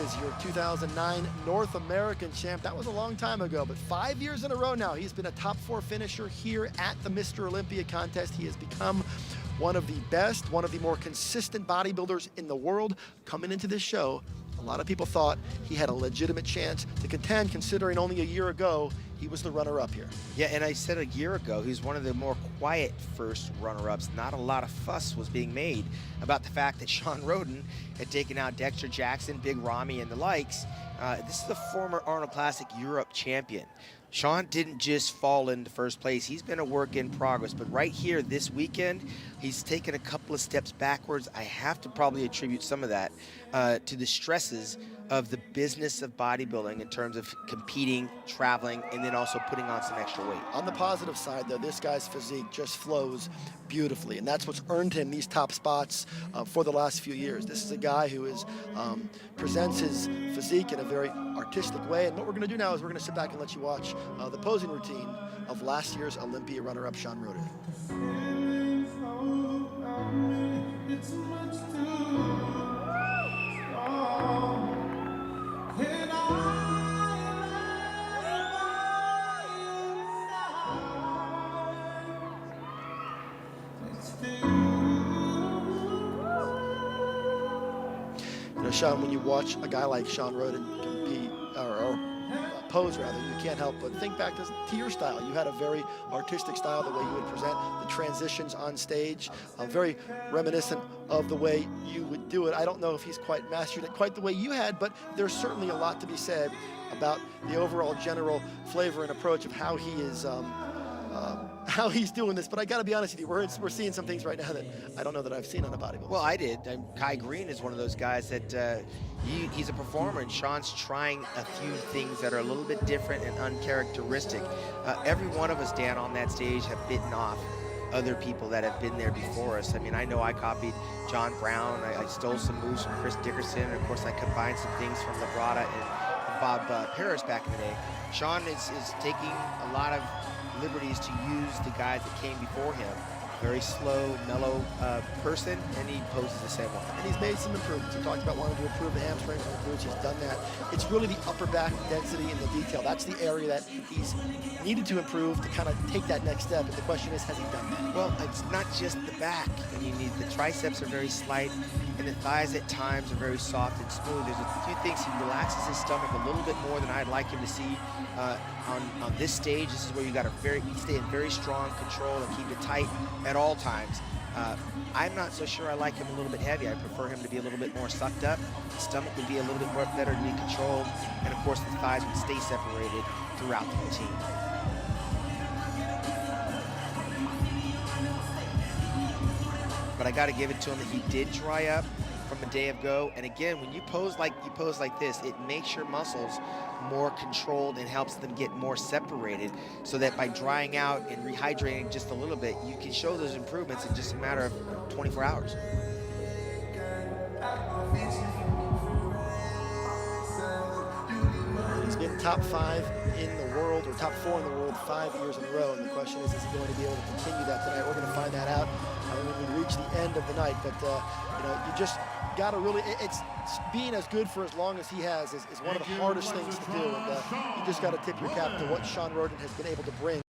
is, your 2009 North American champ. That was a long time ago, but 5 years in a row now, he's been a top 4 finisher here at the Mr. Olympia contest. He has become one of the best, one of the more consistent bodybuilders in the world. Coming into this show, a lot of people thought he had a legitimate chance to contend, considering only a year ago he was the runner-up here. Yeah, and I said a year ago, he's one of the more quiet first runner-ups. Not a lot of fuss was being made about the fact that Shawn Rhoden had taken out Dexter Jackson, Big Ramy, and the likes. This is the former Arnold Classic Europe champion. Shawn didn't just fall into first place. He's been a work in progress, but right here this weekend, he's taken a couple of steps backwards. I have to probably attribute some of that to the stresses of the business of bodybuilding in terms of competing, traveling, and then also putting on some extra weight. On the positive side, though, this guy's physique just flows beautifully, and that's what's earned him these top spots for the last few years. This is a guy who presents his physique in a very artistic way, and what we're going to do now is we're going to sit back and let you watch the posing routine of last year's Olympia runner-up Shawn Rhoden. You know, Shawn, when you watch a guy like Shawn Rhoden compete, or pose rather, you can't help but think back to your style. You had a very artistic style, the way you would present the transitions on stage, very reminiscent of the way you would do it. I don't know if he's quite mastered it quite the way you had, but there's certainly a lot to be said about the overall general flavor and approach of how he is how he's doing this. But I got to be honest with you, we're seeing some things right now that I don't know that I've seen on a bodybuilder. Well, I did. Kai Green is one of those guys that he's a performer, and Shawn's trying a few things that are a little bit different and uncharacteristic. Every one of us, Dan, on that stage have bitten off other people that have been there before us. I mean, I know I copied John Brown. I stole some moves from Chris Dickerson. And of course, I combined some things from Labrada and Bob Paris back in the day. Shawn is taking a lot of liberties to use the guys that came before him. Very slow, mellow person, and he poses the same way. And he's made some improvements. He talked about wanting to improve the hamstrings and the glutes. He's done that. It's really the upper back density and the detail. That's the area that he's needed to improve to kind of take that next step. And the question is, has he done that? Well, it's not just the back. I mean, the triceps are very slight, and the thighs at times are very soft and smooth. There's a few things. He relaxes his stomach a little bit more than I'd like him to see on this stage. This is where you got to stay in very strong control and keep it tight at all times. I'm not so sure I like him a little bit heavy. I prefer him to be a little bit more sucked up. The stomach would be a little bit more better to be controlled, and of course the thighs would stay separated throughout the routine. But I got to give it to him that he did dry up from a day ago. And again, when you pose like this, it makes your muscles more controlled and helps them get more separated, so that by drying out and rehydrating just a little bit, you can show those improvements in just a matter of 24 hours. He's been top 5 in the world, or top 4 in the world 5 years in a row, and the question is he going to be able to continue that tonight? We're going to find that out when we reach the end of the night. But you know, you just got to really, it's being as good for as long as he has is one of the hardest things to do, and you just got to tip your cap to what Shawn Rhoden has been able to bring.